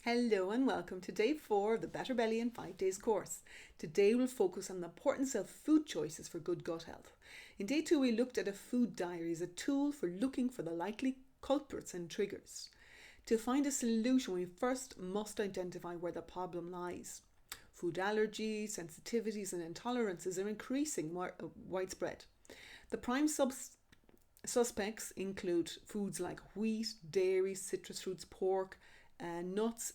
Hello and welcome to day 4 of the Better Belly in 5 Days course. Today we'll focus on the importance of food choices for good gut health. In day 2 we looked at a food diary as a tool for looking for the likely culprits and triggers. To find a solution we first must identify where the problem lies. Food allergies, sensitivities and intolerances are increasing widespread. The prime suspects include foods like wheat, dairy, citrus fruits, pork, nuts,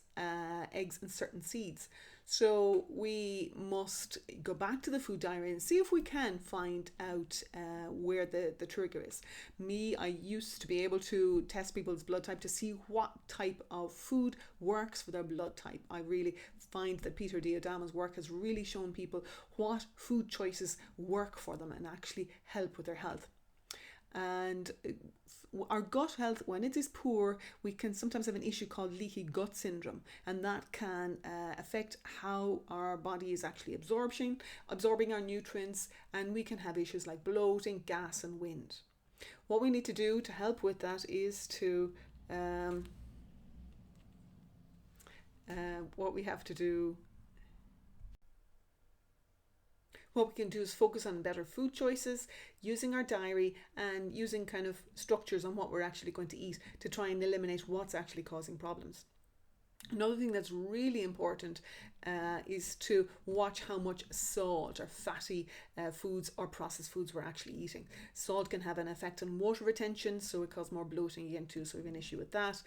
eggs and certain seeds. So we must go back to the food diary and see if we can find out where the trigger is. I used to be able to test people's blood type to see what type of food works for their blood type. I really find that Peter Diadama's work has really shown people what food choices work for them and actually help with their health. And our gut health, when it is poor, we can sometimes have an issue called leaky gut syndrome, and that can affect how our body is actually absorbing our nutrients, and we can have issues like bloating, gas and wind. What we need to do to help with that is to what we have to do What we can do is focus on better food choices, using our diary and using kind of structures on what we're actually going to eat to try and eliminate what's actually causing problems. Another thing that's really important is to watch how much salt or fatty foods or processed foods we're actually eating. Salt can have an effect on water retention, so it causes more bloating again too, so we have an issue with that.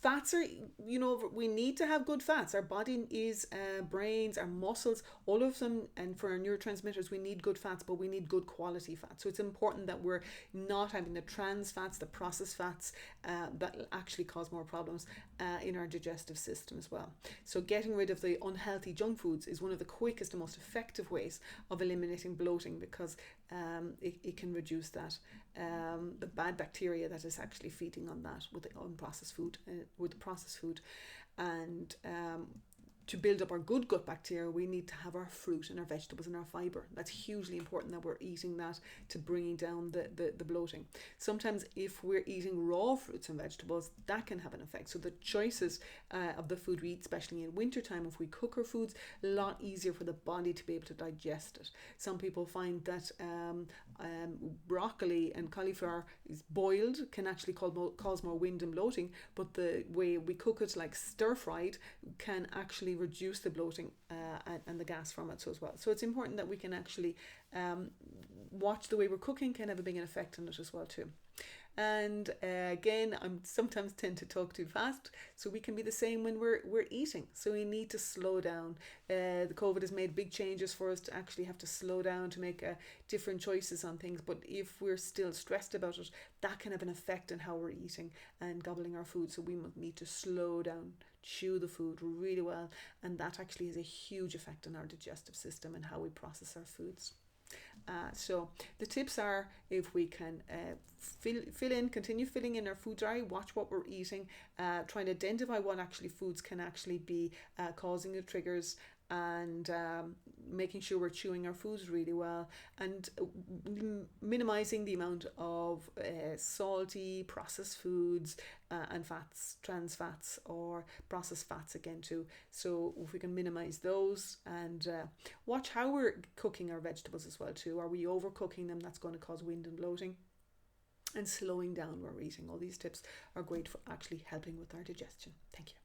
Fats are, we need to have good fats. Our body is brains, our muscles, all of them, and for our neurotransmitters, we need good fats, but we need good quality fats. So it's important that we're not having the trans fats, the processed fats that actually cause more problems in our digestive system as well. So getting rid of the unhealthy junk foods is one of the quickest and most effective ways of eliminating bloating, because it can reduce that the bad bacteria that is actually feeding on that with the unprocessed food, with the processed food. And to build up our good gut bacteria, we need to have our fruit and our vegetables and our fibre. That's hugely important that we're eating that to bringing down the bloating. Sometimes if we're eating raw fruits and vegetables, that can have an effect. So the choices of the food we eat, especially in wintertime, if we cook our foods, a lot easier for the body to be able to digest it. Some people find that broccoli and cauliflower is boiled can actually cause more wind and bloating, but the way we cook it, like stir-fried, can actually reduce the bloating and the gas from it as well. So it's important that we can actually watch the way we're cooking, can have a big effect on it as well too. And again, I sometimes tend to talk too fast, so we can be the same when we're eating. So we need to slow down. The COVID has made big changes for us to actually have to slow down to make different choices on things. But if we're still stressed about it, that can have an effect on how we're eating and gobbling our food. So we need to slow down, chew the food really well, and that actually has a huge effect on our digestive system and how we process our foods. So the tips are, if we can continue filling in our food diary, watch what we're eating, try and identify what actually foods can actually be causing the triggers, and making sure we're chewing our foods really well, and minimizing the amount of salty processed foods and fats, trans fats or processed fats again too. So if we can minimize those, and watch how we're cooking our vegetables as well too. Are we overcooking them? That's going to cause wind and bloating. And slowing down where we're eating. All these tips are great for actually helping with our digestion. Thank you.